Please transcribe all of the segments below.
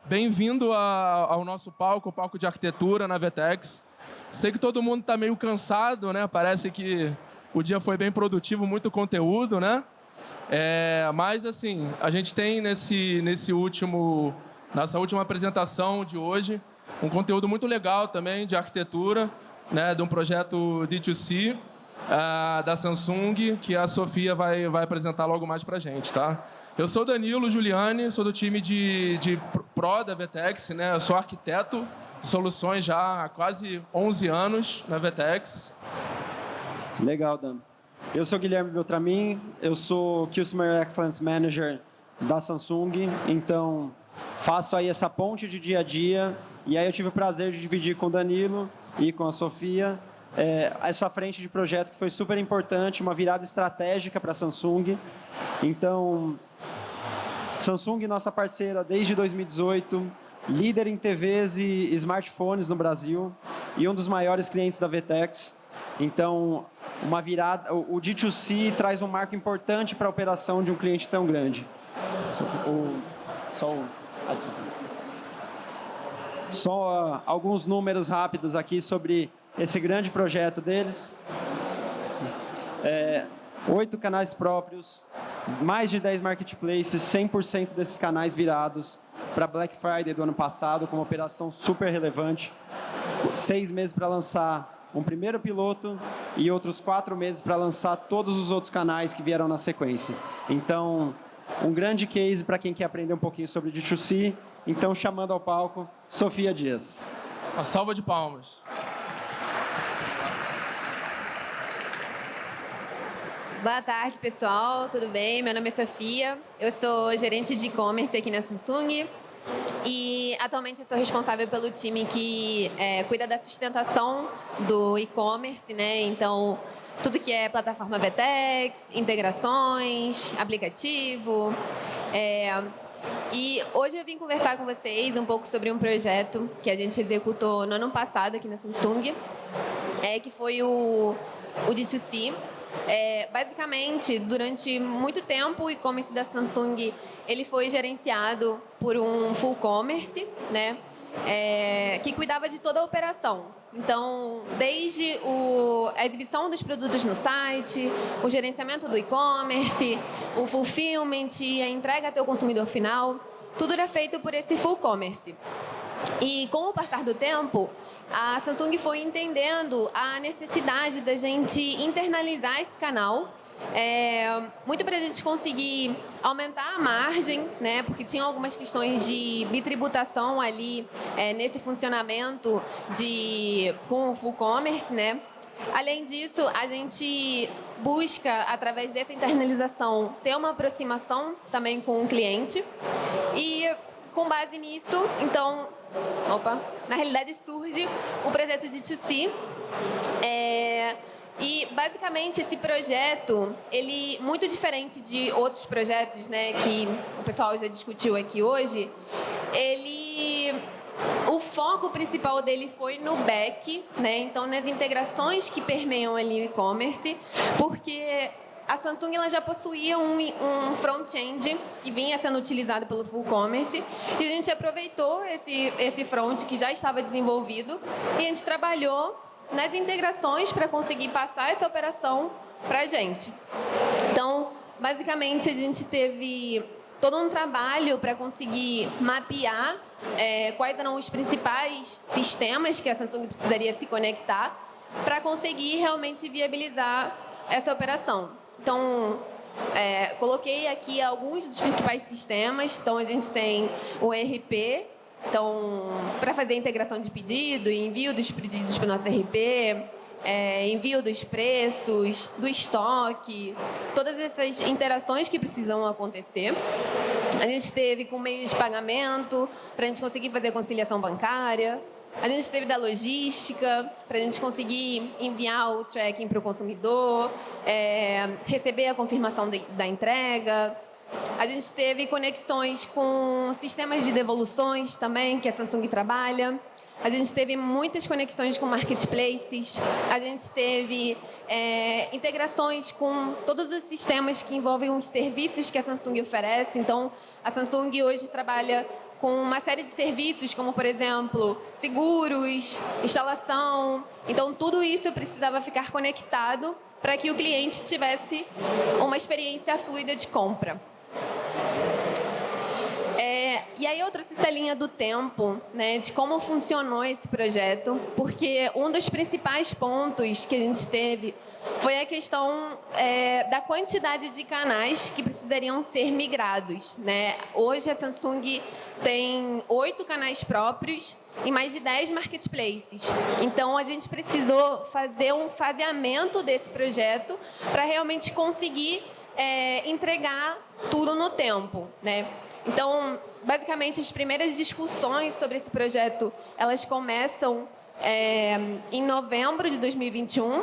Bem-vindo ao nosso palco, o palco de arquitetura na VTEX. Sei que todo mundo está meio cansado, né? Parece que o dia foi bem produtivo, muito conteúdo, né? Mas, assim, a gente tem nessa última apresentação de hoje um conteúdo muito legal também de arquitetura, né? De um projeto D2C da Samsung, que a Sofia vai apresentar logo mais para a gente, tá? Eu sou Danilo Giuliani, sou do time de Pro da VTEX, né? Eu sou arquiteto de soluções já há quase 11 anos na VTEX. Legal, Dan. Eu sou Guilherme Beltramin, eu sou Customer Excellence Manager da Samsung, então faço aí essa ponte de dia a dia, e aí eu tive o prazer de dividir com o Danilo e com a Sofia essa frente de projeto que foi super importante, uma virada estratégica para a Samsung. Então, Samsung, nossa parceira desde 2018, líder em TVs e smartphones no Brasil e um dos maiores clientes da VTEX. Então, uma virada, o D2C traz um marco importante para a operação de um cliente tão grande. Só alguns números rápidos aqui sobre esse grande projeto deles. 8 canais próprios, mais de 10 marketplaces, 100% desses canais virados para Black Friday do ano passado, com uma operação super relevante. 6 meses para lançar um primeiro piloto e outros 4 meses para lançar todos os outros canais que vieram na sequência. Então, um grande case para quem quer aprender um pouquinho sobre D2C. Então, chamando ao palco, Sofia Dias. Uma salva de palmas. Boa tarde, pessoal. Tudo bem? Meu nome é Sofia. Eu sou gerente de e-commerce aqui na Samsung. E atualmente eu sou responsável pelo time que cuida da sustentação do e-commerce, né? Então, tudo que é plataforma VTEX, integrações, aplicativo. E hoje eu vim conversar com vocês um pouco sobre um projeto que a gente executou no ano passado aqui na Samsung, que foi o D2C. Basicamente, durante muito tempo, o e-commerce da Samsung ele foi gerenciado por um full commerce, né, que cuidava de toda a operação. Então, desde a exibição dos produtos no site, o gerenciamento do e-commerce, o fulfillment, a entrega até o consumidor final, tudo era feito por esse full commerce. E com o passar do tempo, a Samsung foi entendendo a necessidade da gente internalizar esse canal, muito para a gente conseguir aumentar a margem, né, porque tinha algumas questões de bitributação ali nesse funcionamento com o full commerce, né? Além disso, a gente busca, através dessa internalização, ter uma aproximação também com o cliente e, com base nisso, então, na realidade surge o projeto D2C. E, basicamente, esse projeto, ele, muito diferente de outros projetos, né, que o pessoal já discutiu aqui hoje, o foco principal dele foi no back, né, então nas integrações que permeiam ali o e-commerce, porque a Samsung ela já possuía um front-end que vinha sendo utilizado pelo full commerce e a gente aproveitou esse front que já estava desenvolvido e a gente trabalhou nas integrações para conseguir passar essa operação para a gente. Então, basicamente, a gente teve todo um trabalho para conseguir mapear quais eram os principais sistemas que a Samsung precisaria se conectar para conseguir realmente viabilizar essa operação. Então, coloquei aqui alguns dos principais sistemas. Então, a gente tem o ERP, então, para fazer a integração de pedido e envio dos pedidos para o nosso ERP, envio dos preços, do estoque, todas essas interações que precisam acontecer. A gente teve com meios de pagamento, para a gente conseguir fazer a conciliação bancária. A gente teve da logística, para a gente conseguir enviar o tracking para o consumidor, receber a confirmação da entrega. A gente teve conexões com sistemas de devoluções também, que a Samsung trabalha. A gente teve muitas conexões com marketplaces. A gente teve integrações com todos os sistemas que envolvem os serviços que a Samsung oferece. Então, a Samsung hoje trabalha com uma série de serviços, como, por exemplo, seguros, instalação. Então, tudo isso precisava ficar conectado para que o cliente tivesse uma experiência fluida de compra. E aí eu trouxe essa linha do tempo, né, de como funcionou esse projeto, porque um dos principais pontos que a gente teve foi a questão da quantidade de canais que precisariam ser migrados, né? Hoje a Samsung tem 8 canais próprios e mais de 10 marketplaces. Então, a gente precisou fazer um faseamento desse projeto para realmente conseguir entregar tudo no tempo, né? Então, basicamente, as primeiras discussões sobre esse projeto, elas começam em novembro de 2021.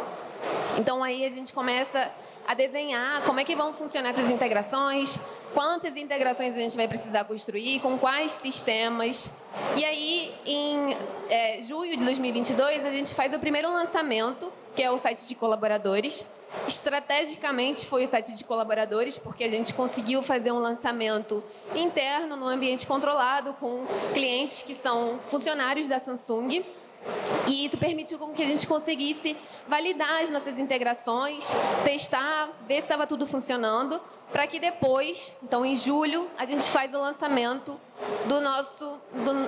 Então, aí a gente começa a desenhar como é que vão funcionar essas integrações, quantas integrações a gente vai precisar construir, com quais sistemas. E aí, em junho de 2022, a gente faz o primeiro lançamento, que é o site de colaboradores. Estrategicamente foi o site de colaboradores, porque a gente conseguiu fazer um lançamento interno, num ambiente controlado, com clientes que são funcionários da Samsung. E isso permitiu com que a gente conseguisse validar as nossas integrações, testar, ver se estava tudo funcionando, para que depois, então em julho, a gente faz o lançamento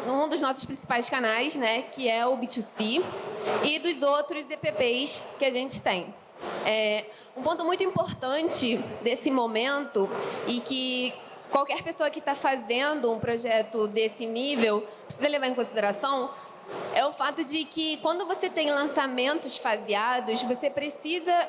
um dos nossos principais canais, né, que é o B2C, e dos outros EPPs que a gente tem. Um ponto muito importante desse momento e que qualquer pessoa que está fazendo um projeto desse nível precisa levar em consideração é o fato de que, quando você tem lançamentos faseados, você precisa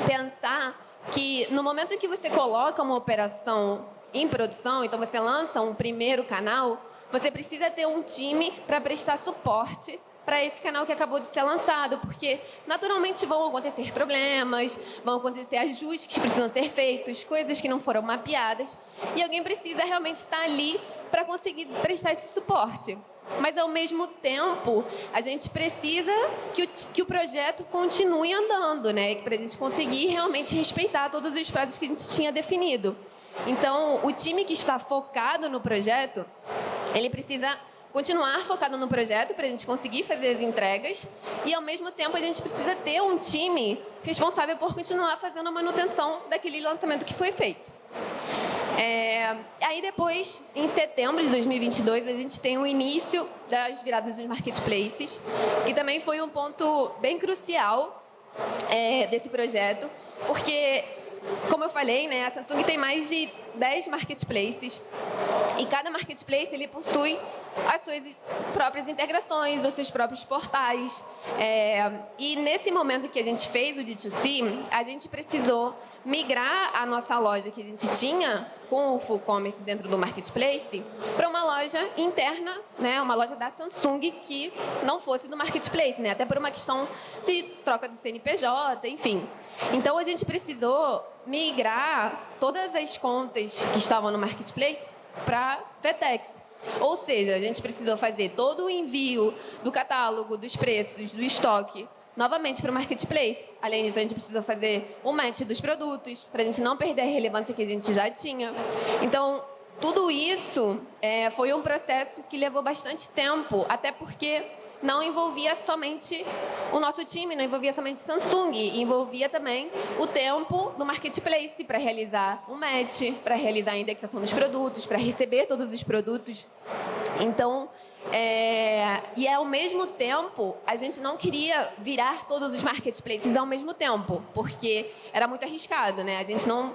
pensar que, no momento em que você coloca uma operação em produção, então você lança um primeiro canal, você precisa ter um time para prestar suporte para esse canal que acabou de ser lançado, porque naturalmente vão acontecer problemas, vão acontecer ajustes que precisam ser feitos, coisas que não foram mapeadas, e alguém precisa realmente estar ali para conseguir prestar esse suporte. Mas, ao mesmo tempo, a gente precisa que o projeto continue andando, né? Para a gente conseguir realmente respeitar todos os prazos que a gente tinha definido. Então, o time que está focado no projeto, ele precisa continuar focado no projeto para a gente conseguir fazer as entregas, e, ao mesmo tempo, a gente precisa ter um time responsável por continuar fazendo a manutenção daquele lançamento que foi feito. Aí depois, em setembro de 2022, a gente tem o início das viradas dos marketplaces, que também foi um ponto bem crucial desse projeto, porque, como eu falei, né, a Samsung tem mais de 10 marketplaces, e cada marketplace ele possui as suas próprias integrações, os seus próprios portais. E nesse momento que a gente fez o D2C, a gente precisou migrar a nossa loja que a gente tinha com o Full Commerce dentro do Marketplace para uma loja interna, né, uma loja da Samsung que não fosse do Marketplace, né, até por uma questão de troca do CNPJ, enfim. Então, a gente precisou migrar todas as contas que estavam no Marketplace para VTEX. Ou seja, a gente precisou fazer todo o envio do catálogo, dos preços, do estoque, novamente para o Marketplace. Além disso, a gente precisou fazer o match dos produtos, para a gente não perder a relevância que a gente já tinha. Então, tudo isso foi um processo que levou bastante tempo, até porque não envolvia somente o nosso time, não envolvia somente Samsung, envolvia também o tempo do Marketplace para realizar um match, para realizar a indexação dos produtos, para receber todos os produtos. Então, e ao mesmo tempo, a gente não queria virar todos os marketplaces ao mesmo tempo, porque era muito arriscado, né? A gente não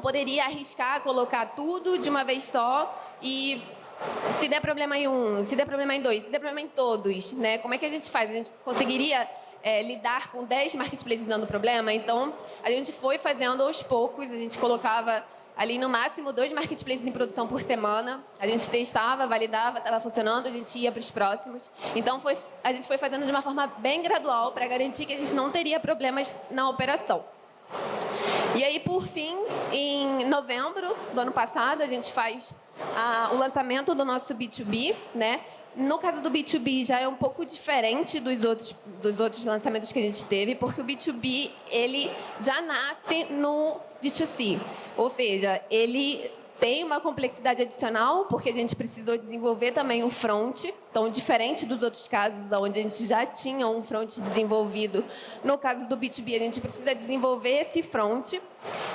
poderia arriscar colocar tudo de uma vez só e, se der problema em um, se der problema em dois, se der problema em todos, né? Como é que a gente faz? A gente conseguiria lidar com 10 marketplaces dando problema? Então, a gente foi fazendo aos poucos, a gente colocava ali no máximo 2 marketplaces em produção por semana. A gente testava, validava, estava funcionando, a gente ia para os próximos. Então, a gente foi fazendo de uma forma bem gradual para garantir que a gente não teria problemas na operação. E aí, por fim, em novembro do ano passado, a gente faz o lançamento do nosso B2B, né? No caso do B2B, já é um pouco diferente dos outros lançamentos que a gente teve, porque o B2B ele já nasce no D2C. Ou seja, ele tem uma complexidade adicional, porque a gente precisou desenvolver também o front. Então, diferente dos outros casos, onde a gente já tinha um front desenvolvido, no caso do B2B, a gente precisa desenvolver esse front.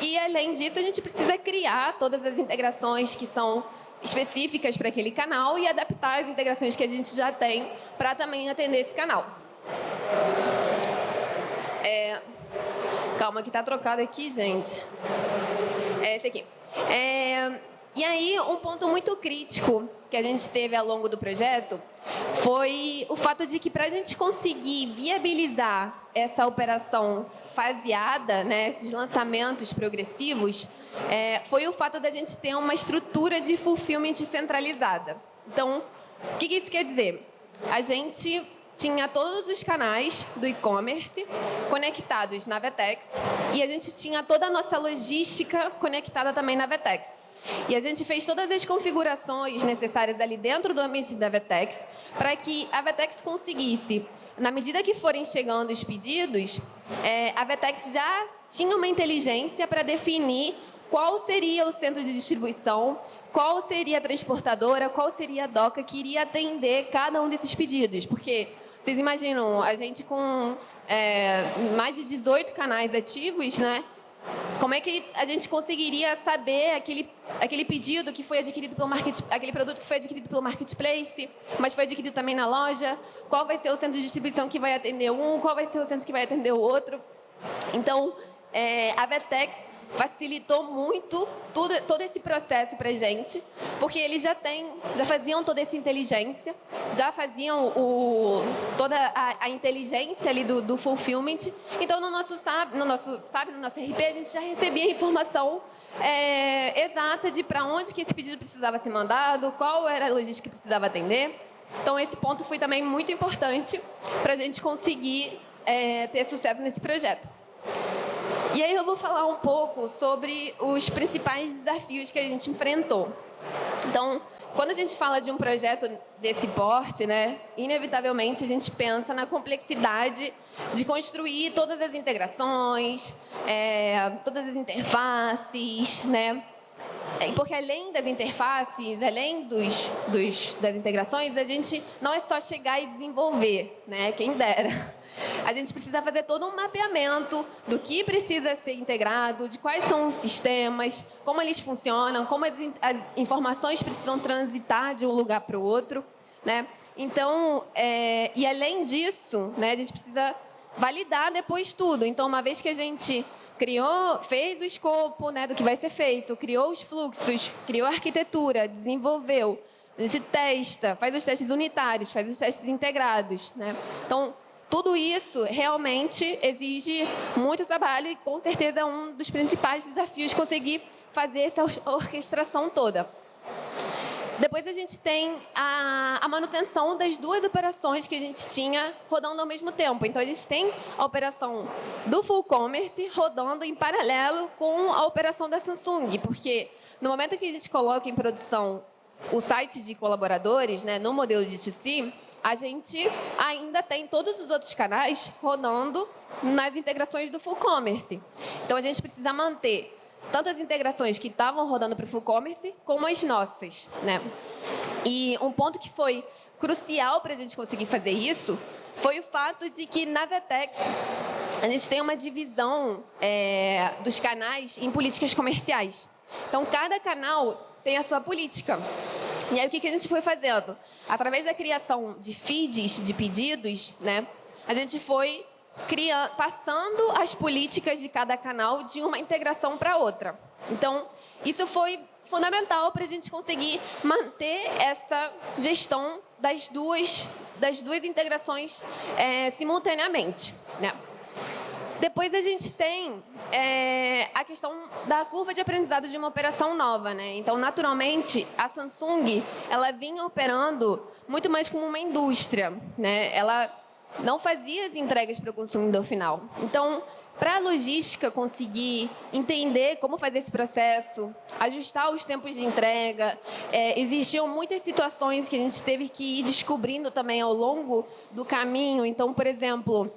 E, além disso, a gente precisa criar todas as integrações que são específicas para aquele canal e adaptar as integrações que a gente já tem para também atender esse canal. Calma, que está trocado aqui, gente. É esse aqui. E aí, um ponto muito crítico que a gente teve ao longo do projeto foi o fato de que, para a gente conseguir viabilizar essa operação faseada, né, esses lançamentos progressivos, foi o fato da gente ter uma estrutura de fulfillment centralizada. Então, o que isso quer dizer? A gente tinha todos os canais do e-commerce conectados na Vetex e a gente tinha toda a nossa logística conectada também na Vetex. E a gente fez todas as configurações necessárias ali dentro do ambiente da Vetex para que a Vetex conseguisse, na medida que forem chegando os pedidos, a Vetex já tinha uma inteligência para definir qual seria o centro de distribuição, qual seria a transportadora, qual seria a doca que iria atender cada um desses pedidos. Porque vocês imaginam, a gente com mais de 18 canais ativos, né? Como é que a gente conseguiria saber aquele pedido que foi adquirido pelo aquele produto que foi adquirido pelo marketplace, mas foi adquirido também na loja? Qual vai ser o centro de distribuição que vai atender um? Qual vai ser o centro que vai atender o outro? Então, a Vetex facilitou muito todo esse processo para a gente, porque eles já faziam toda essa inteligência, já faziam toda a inteligência ali do fulfillment. Então, no nosso RP, a gente já recebia a informação exata de para onde que esse pedido precisava ser mandado, qual era a logística que precisava atender. Então, esse ponto foi também muito importante para a gente conseguir ter sucesso nesse projeto. E aí eu vou falar um pouco sobre os principais desafios que a gente enfrentou. Então, quando a gente fala de um projeto desse porte, né, inevitavelmente a gente pensa na complexidade de construir todas as integrações, todas as interfaces, né? Porque além das interfaces, além das integrações, a gente não é só chegar e desenvolver, né? Quem dera. A gente precisa fazer todo um mapeamento do que precisa ser integrado, de quais são os sistemas, como eles funcionam, como as informações precisam transitar de um lugar para o outro, né? Então, e além disso, né, a gente precisa validar depois tudo. Então, uma vez que a gente fez o escopo, né, do que vai ser feito, criou os fluxos, criou a arquitetura, desenvolveu, a gente testa, faz os testes unitários, faz os testes integrados, né? Então, tudo isso realmente exige muito trabalho e, com certeza, é um dos principais desafios conseguir fazer essa orquestração toda. Depois a gente tem a manutenção das duas operações que a gente tinha rodando ao mesmo tempo. Então, a gente tem a operação do Full Commerce rodando em paralelo com a operação da Samsung, porque no momento que a gente coloca em produção o site de colaboradores, né, no modelo de D2C, a gente ainda tem todos os outros canais rodando nas integrações do Full Commerce. Então, a gente precisa manter tanto as integrações que estavam rodando para o Full Commerce, como as nossas, né? E um ponto que foi crucial para a gente conseguir fazer isso foi o fato de que, na Vetex, a gente tem uma divisão dos canais em políticas comerciais. Então, cada canal tem a sua política. E aí, o que a gente foi fazendo? Através da criação de feeds de pedidos, né, a gente foi passando as políticas de cada canal de uma integração para outra. Então, isso foi fundamental para a gente conseguir manter essa gestão das duas integrações simultaneamente, né? Depois a gente tem a questão da curva de aprendizado de uma operação nova, né? Então, naturalmente, a Samsung ela vinha operando muito mais como uma indústria, né? Ela não fazia as entregas para o consumidor final. Então, para a logística conseguir entender como fazer esse processo, ajustar os tempos de entrega, existiam muitas situações que a gente teve que ir descobrindo também ao longo do caminho. Então, por exemplo,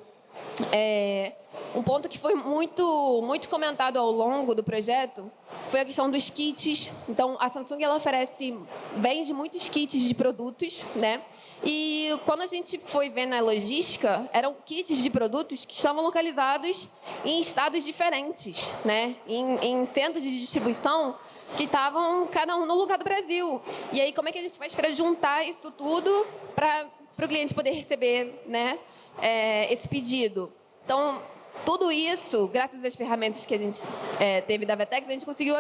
Um ponto que foi muito comentado ao longo do projeto foi a questão dos kits. Então, a Samsung ela vende muitos kits de produtos, né? E quando a gente foi ver na logística, eram kits de produtos que estavam localizados em estados diferentes, né? Em centros de distribuição que estavam cada um no lugar do Brasil. E aí, como é que a gente faz para juntar isso tudo para o cliente poder receber, né, esse pedido? Então, tudo isso, graças às ferramentas que a gente teve da Vetex, a gente conseguiu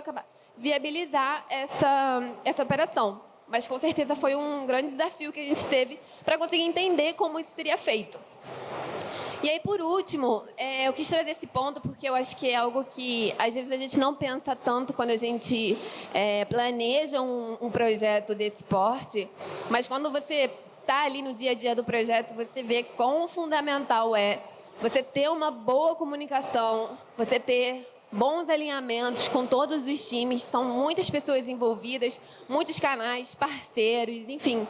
viabilizar essa operação. Mas, com certeza, foi um grande desafio que a gente teve para conseguir entender como isso seria feito. E aí, por último, eu quis trazer esse ponto porque eu acho que é algo que, às vezes, a gente não pensa tanto quando a gente planeja um projeto desse porte, mas quando você está ali no dia a dia do projeto, você vê quão fundamental é você ter uma boa comunicação, você ter bons alinhamentos com todos os times, são muitas pessoas envolvidas, muitos canais, parceiros, enfim,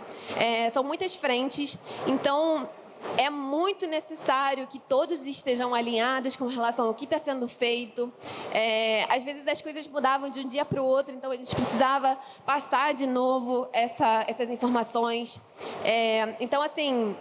são muitas frentes. Então, é muito necessário que todos estejam alinhados com relação ao que está sendo feito. Às vezes, as coisas mudavam de um dia para o outro, então a gente precisava passar de novo essas informações. Então, assim,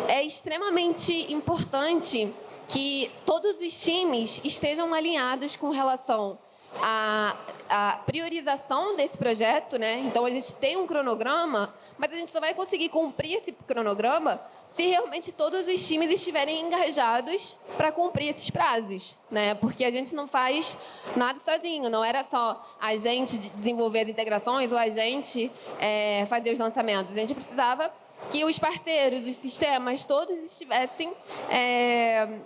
é extremamente importante que todos os times estejam alinhados com relação à priorização desse projeto, né? Então, a gente tem um cronograma, mas a gente só vai conseguir cumprir esse cronograma se realmente todos os times estiverem engajados para cumprir esses prazos, né? Porque a gente não faz nada sozinho, não era só a gente desenvolver as integrações ou a gente fazer os lançamentos. A gente precisava que os parceiros, os sistemas, todos estivessem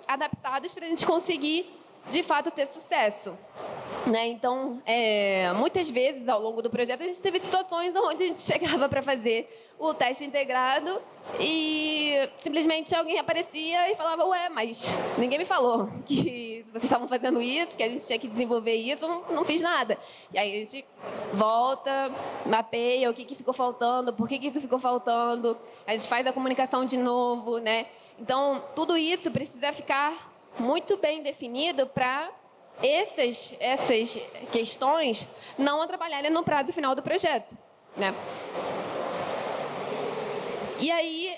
adaptados para a gente conseguir, de fato, ter sucesso. Né? Então, muitas vezes, ao longo do projeto, a gente teve situações onde a gente chegava para fazer o teste integrado e simplesmente alguém aparecia e falava: ué, mas ninguém me falou que vocês estavam fazendo isso, que a gente tinha que desenvolver isso, não fiz nada. E aí a gente volta, mapeia o que ficou faltando, por que isso ficou faltando, a gente faz a comunicação de novo, né? Então, tudo isso precisa ficar muito bem definido para essas questões não atrapalharem no prazo final do projeto, né? E aí,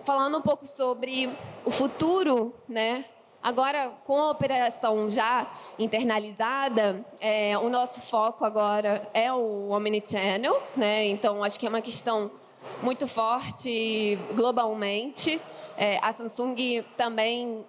falando um pouco sobre o futuro, né? Agora, com a operação já internalizada, o nosso foco agora é o Omnichannel, né? Então, acho que é uma questão muito forte globalmente. A Samsung também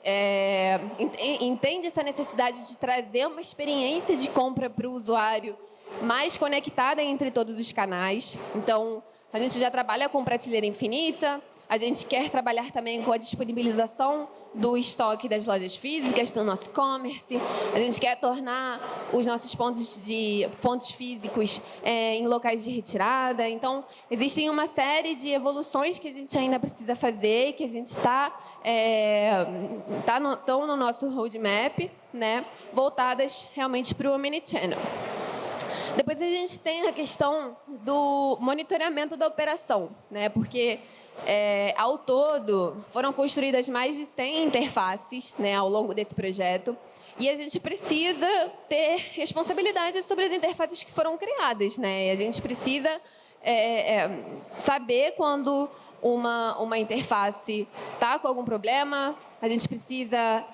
entende essa necessidade de trazer uma experiência de compra para o usuário mais conectada entre todos os canais. Então, a gente já trabalha com prateleira infinita, a gente quer trabalhar também com a disponibilização do estoque das lojas físicas, do nosso e-commerce. A gente quer tornar os nossos pontos físicos em locais de retirada. Então, existem uma série de evoluções que a gente ainda precisa fazer e que a gente estão no nosso roadmap, né, voltadas realmente para o Omnichannel. Depois a gente tem a questão do monitoramento da operação, né? Porque, ao todo, foram construídas mais de 100 interfaces, né, ao longo desse projeto, e a gente precisa ter responsabilidade sobre as interfaces que foram criadas, né? A gente precisa saber quando uma interface está com algum problema, a gente precisa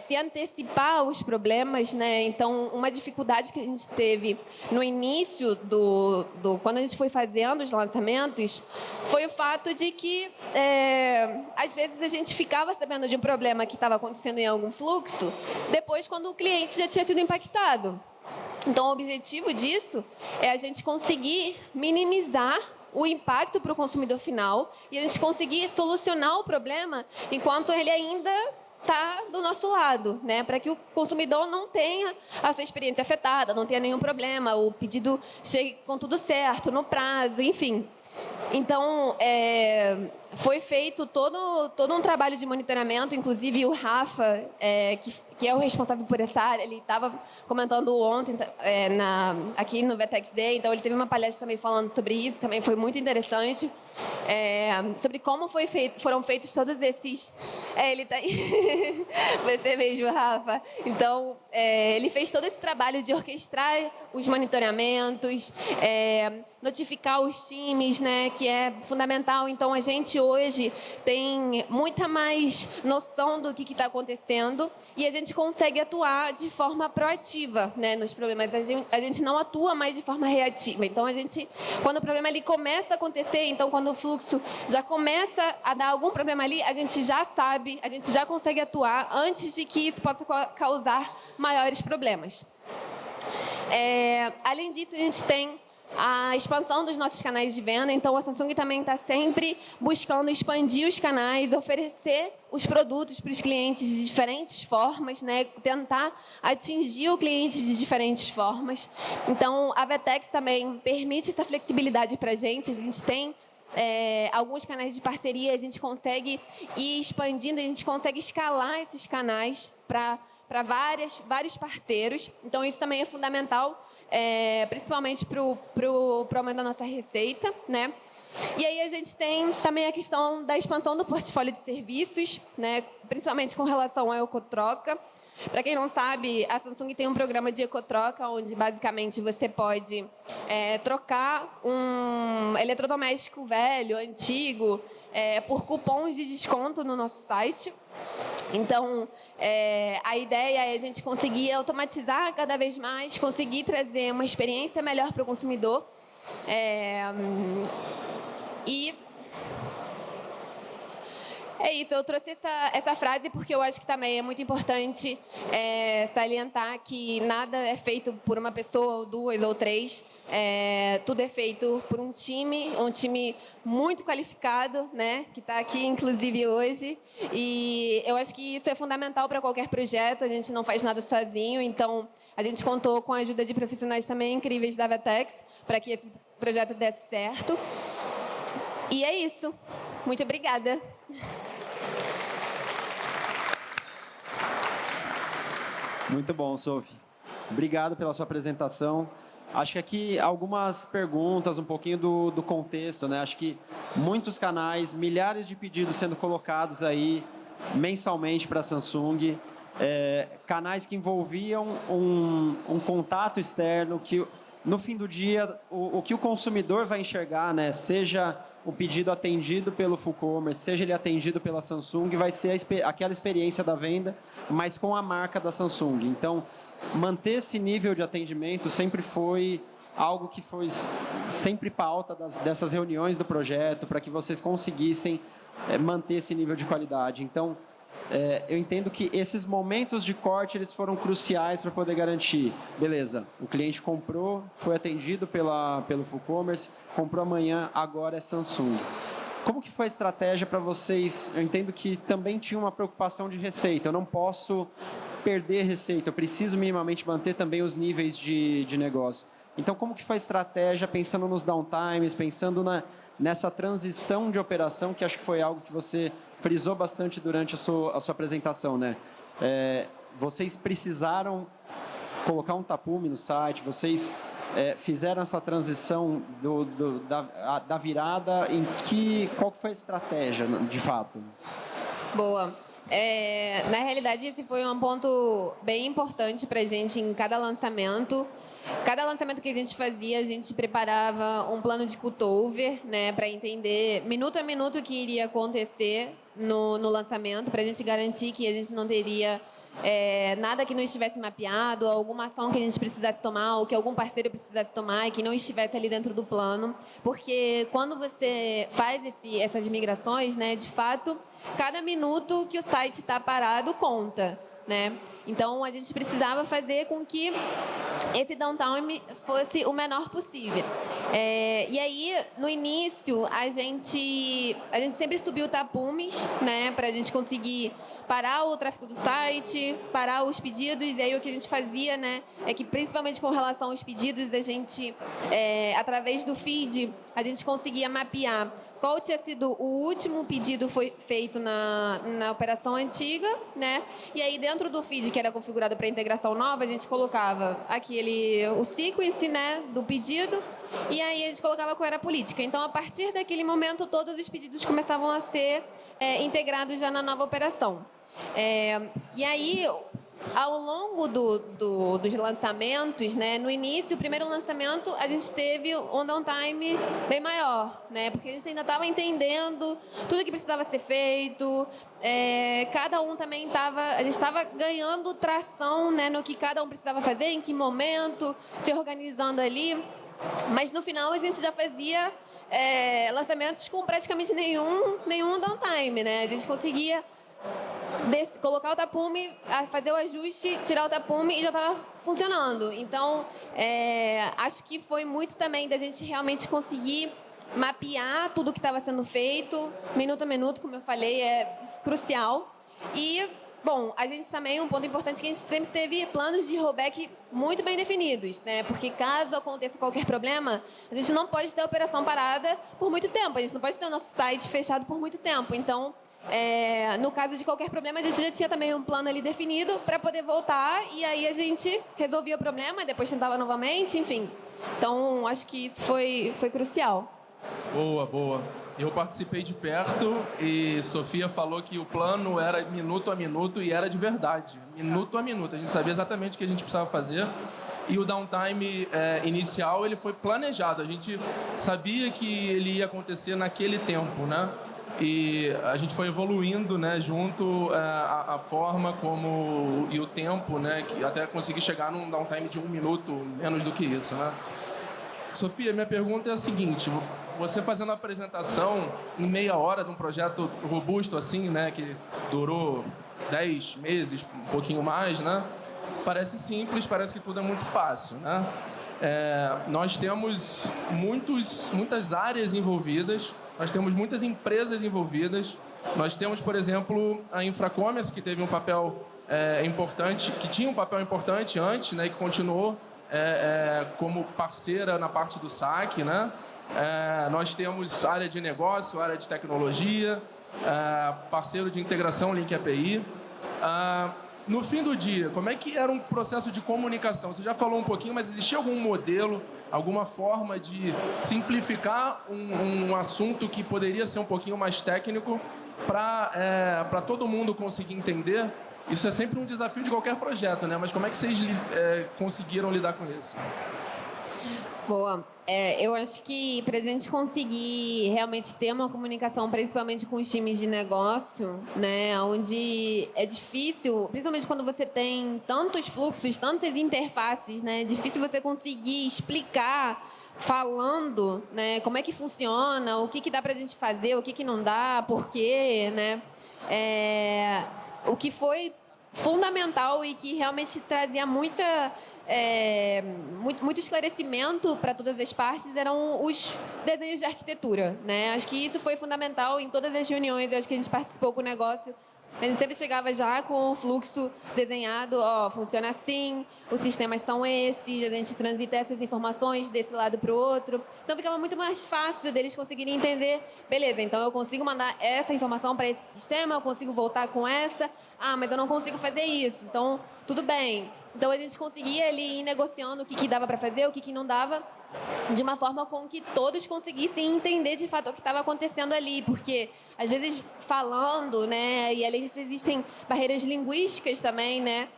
se antecipar aos problemas, né? Então, uma dificuldade que a gente teve no início quando a gente foi fazendo os lançamentos foi o fato de que, às vezes, a gente ficava sabendo de um problema que estava acontecendo em algum fluxo depois, quando o cliente já tinha sido impactado. Então, o objetivo disso é a gente conseguir minimizar o impacto para o consumidor final e a gente conseguir solucionar o problema enquanto ele ainda está do nosso lado, né? Para que o consumidor não tenha a sua experiência afetada, não tenha nenhum problema, o pedido chegue com tudo certo, no prazo, enfim. Então, foi feito todo um trabalho de monitoramento, inclusive o Rafa, que é o responsável por essa área, ele estava comentando ontem aqui no VTEX Day, então ele teve uma palestra também falando sobre isso, também foi muito interessante, sobre como foram feitos todos esses... ele está aí, você mesmo, Rafa. Então, ele fez todo esse trabalho de orquestrar os monitoramentos, notificar os times, né, que é fundamental. Então, a gente hoje tem muita mais noção do que está acontecendo e a gente consegue atuar de forma proativa, né, nos problemas. A gente não atua mais de forma reativa. Então, quando o problema ali começa a acontecer, então, quando o fluxo já começa a dar algum problema ali, a gente já sabe, a gente já consegue atuar antes de que isso possa causar maiores problemas. Além disso, a gente tem a expansão dos nossos canais de venda. Então, a Samsung também está sempre buscando expandir os canais, oferecer os produtos para os clientes de diferentes formas, né? Tentar atingir o cliente de diferentes formas. Então, a VTEX também permite essa flexibilidade para a gente. A gente tem alguns canais de parceria, a gente consegue ir expandindo, a gente consegue escalar esses canais para vários parceiros. Então, isso também é fundamental, principalmente para o aumento da nossa receita, né? E aí a gente tem também a questão da expansão do portfólio de serviços, né? Principalmente com relação à ecotroca. Para quem não sabe, a Samsung tem um programa de ecotroca, onde basicamente você pode trocar um eletrodoméstico velho, antigo, por cupons de desconto no nosso site. Então, a ideia é a gente conseguir automatizar cada vez mais, conseguir trazer uma experiência melhor para o consumidor. E é isso, eu trouxe essa frase porque eu acho que também é muito importante salientar que nada é feito por uma pessoa, ou duas, ou três. Tudo é feito por um time muito qualificado, né, que está aqui, inclusive, hoje. E eu acho que isso é fundamental para qualquer projeto, a gente não faz nada sozinho, então a gente contou com a ajuda de profissionais também incríveis da VTEX para que esse projeto desse certo. E é isso. Muito obrigada. Muito bom, Sophie. Obrigado pela sua apresentação. Acho que aqui algumas perguntas, um pouquinho do contexto, né? Acho que muitos canais, milhares de pedidos sendo colocados aí mensalmente para a Samsung, canais que envolviam um contato externo, que no fim do dia, o que o consumidor vai enxergar, né? Seja o pedido atendido pelo Full Commerce, seja ele atendido pela Samsung, vai ser aquela experiência da venda, mas com a marca da Samsung. Então, manter esse nível de atendimento sempre foi algo que foi sempre pauta dessas reuniões do projeto, para que vocês conseguissem manter esse nível de qualidade. Então, eu entendo que esses momentos de corte eles foram cruciais para poder garantir, beleza, o cliente comprou, foi atendido pelo Full Commerce, comprou amanhã, agora é Samsung. Como que foi a estratégia para vocês? Eu entendo que também tinha uma preocupação de receita, eu não posso perder receita, eu preciso minimamente manter também os níveis de negócio. Então, como que foi a estratégia, pensando nos downtimes, pensando nessa transição de operação, que acho que foi algo que você frisou bastante durante a sua apresentação, né? Vocês precisaram colocar um tapume no site, vocês fizeram essa transição da virada, qual que foi a estratégia, de fato? Boa. Na realidade, esse foi um ponto bem importante para a gente em cada lançamento. Cada lançamento que a gente fazia, a gente preparava um plano de cutover, né, para entender minuto a minuto o que iria acontecer no lançamento, para a gente garantir que a gente não teria nada que não estivesse mapeado, alguma ação que a gente precisasse tomar, ou que algum parceiro precisasse tomar e que não estivesse ali dentro do plano. Porque quando você faz essas migrações, né, de fato, cada minuto que o site está parado conta, né? Então, a gente precisava fazer com que esse downtime fosse o menor possível. E aí, no início, a gente sempre subiu tapumes, né, para a gente conseguir parar o tráfego do site, parar os pedidos. E aí o que a gente fazia, né, é que principalmente com relação aos pedidos, a gente, através do feed, a gente conseguia mapear qual tinha sido o último pedido foi feito na operação antiga, né? E aí dentro do feed que era configurado para integração nova, a gente colocava o sequence, né, do pedido, e aí a gente colocava qual era a política. Então, a partir daquele momento, todos os pedidos começavam a ser integrados já na nova operação. E aí, ao longo dos lançamentos, né, no início, o primeiro lançamento, a gente teve um downtime bem maior, né, porque a gente ainda estava entendendo tudo que precisava ser feito, cada um também a gente estava ganhando tração, né, no que cada um precisava fazer, em que momento, se organizando ali, mas no final a gente já fazia lançamentos com praticamente nenhum downtime, né, a gente conseguia colocar o tapume, fazer o ajuste, tirar o tapume e já estava funcionando. Então, acho que foi muito também da gente realmente conseguir mapear tudo o que estava sendo feito, minuto a minuto, como eu falei, é crucial. E, bom, a gente também, um ponto importante é que a gente sempre teve planos de rollback muito bem definidos, né? Porque caso aconteça qualquer problema, a gente não pode ter a operação parada por muito tempo, a gente não pode ter o nosso site fechado por muito tempo. Então, no caso de qualquer problema, a gente já tinha também um plano ali definido para poder voltar e aí a gente resolvia o problema e depois tentava novamente, enfim. Então, acho que isso foi crucial. Boa. Eu participei de perto e Sofia falou que o plano era minuto a minuto e era de verdade. Minuto a minuto. A gente sabia exatamente o que a gente precisava fazer. E o downtime inicial, ele foi planejado. A gente sabia que ele ia acontecer naquele tempo, né? E a gente foi evoluindo, né, junto a forma como e o tempo, né, que até conseguir chegar num downtime de 1 minuto, menos do que isso, né? Sofia, minha pergunta é a seguinte: você fazendo a apresentação em meia hora de um projeto robusto assim, né, que durou 10 meses, um pouquinho mais, né? Parece simples, parece que tudo é muito fácil, né? Nós temos muitas áreas envolvidas. Nós temos muitas empresas envolvidas. Nós temos, por exemplo, a Infracommerce, que teve um papel importante, que tinha um papel importante antes, né, e que continuou como parceira na parte do saque, né? Nós temos área de negócio, área de tecnologia, parceiro de integração, Link API. No fim do dia, como é que era um processo de comunicação? Você já falou um pouquinho, mas existia algum modelo, alguma forma de simplificar um assunto que poderia ser um pouquinho mais técnico para todo mundo conseguir entender? Isso é sempre um desafio de qualquer projeto, né? Mas como é que vocês conseguiram lidar com isso? Boa. Eu acho que para a gente conseguir realmente ter uma comunicação, principalmente com os times de negócio, né, onde é difícil, principalmente quando você tem tantos fluxos, tantas interfaces, né, é difícil você conseguir explicar falando, né, como é que funciona, o que dá para a gente fazer, o que não dá, por quê, né? O que foi fundamental e que realmente trazia muito esclarecimento para todas as partes eram os desenhos de arquitetura, né? Acho que isso foi fundamental em todas as reuniões. Eu acho que a gente participou com o negócio. A gente sempre chegava já com o fluxo desenhado, funciona assim, os sistemas são esses, a gente transita essas informações desse lado para o outro. Então ficava muito mais fácil deles conseguirem entender, beleza, então eu consigo mandar essa informação para esse sistema, eu consigo voltar com essa, mas eu não consigo fazer isso, então tudo bem. Então a gente conseguia ali ir negociando o que dava para fazer, o que não dava, de uma forma com que todos conseguissem entender de fato o que estava acontecendo ali, porque às vezes falando, né, e além disso existem barreiras linguísticas também, né,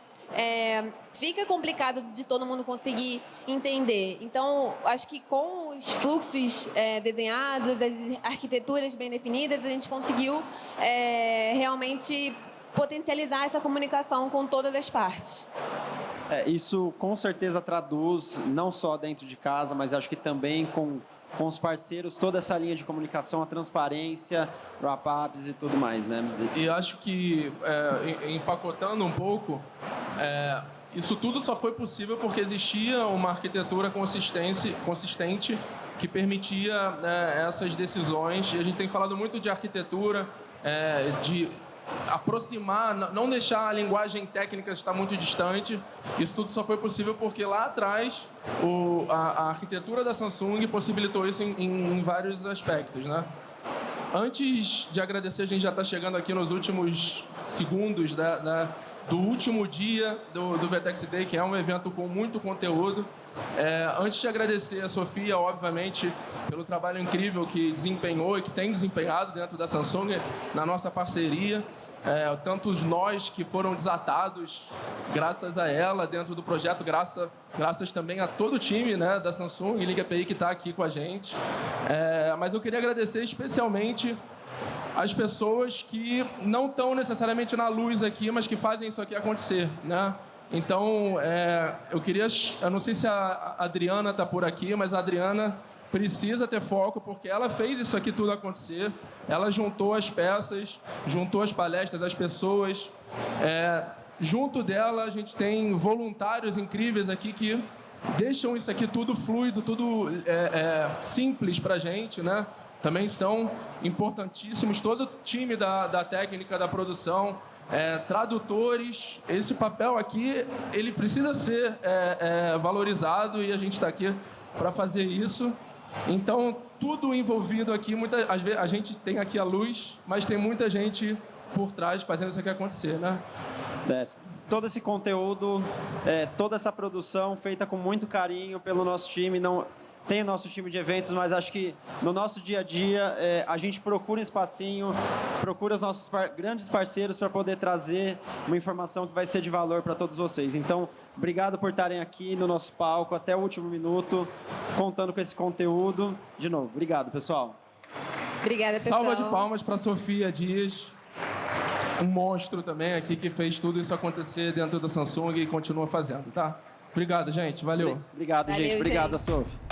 fica complicado de todo mundo conseguir entender. Então, acho que com os fluxos desenhados, as arquiteturas bem definidas, a gente conseguiu realmente potencializar essa comunicação com todas as partes. Isso com certeza traduz, não só dentro de casa, mas acho que também com os parceiros, toda essa linha de comunicação, a transparência, wrap-ups e tudo mais, né? E acho que, empacotando um pouco, isso tudo só foi possível porque existia uma arquitetura consistente que permitia, né, essas decisões. E a gente tem falado muito de arquitetura, de aproximar, não deixar a linguagem técnica estar muito distante. Isso tudo só foi possível porque lá atrás a arquitetura da Samsung possibilitou isso em vários aspectos, né? Antes de agradecer, a gente já está chegando aqui nos últimos segundos do último dia do VTEX Day, que é um evento com muito conteúdo. Antes de agradecer a Sofia, obviamente, pelo trabalho incrível que desempenhou e que tem desempenhado dentro da Samsung, na nossa parceria. Tantos nós que foram desatados graças a ela dentro do projeto, graças também a todo o time, né, da Samsung e Liga API que está aqui com a gente. Mas eu queria agradecer especialmente as pessoas que não estão necessariamente na luz aqui, mas que fazem isso aqui acontecer, né? Então, eu não sei se a Adriana está por aqui, mas a Adriana precisa ter foco, porque ela fez isso aqui tudo acontecer. Ela juntou as peças, juntou as palestras, as pessoas. Junto dela, a gente tem voluntários incríveis aqui que deixam isso aqui tudo fluido, tudo simples para a gente, né? Também são importantíssimos. Todo o time da técnica, da produção, tradutores. Esse papel aqui, ele precisa ser valorizado e a gente está aqui para fazer isso. Então, tudo envolvido aqui, às vezes a gente tem aqui a luz, mas tem muita gente por trás fazendo isso aqui acontecer, né? Todo esse conteúdo, toda essa produção feita com muito carinho pelo nosso time. Não tem o nosso time de eventos, mas acho que no nosso dia a dia a gente procura um espacinho, procura os nossos grandes parceiros para poder trazer uma informação que vai ser de valor para todos vocês. Então, obrigado por estarem aqui no nosso palco até o último minuto, contando com esse conteúdo. De novo, obrigado, pessoal. Obrigada, pessoal. Salva de palmas para Sofia Dias, um monstro também aqui que fez tudo isso acontecer dentro da Samsung e continua fazendo, tá? Obrigado, gente. Valeu. Obrigado, gente. Obrigado, Sophie.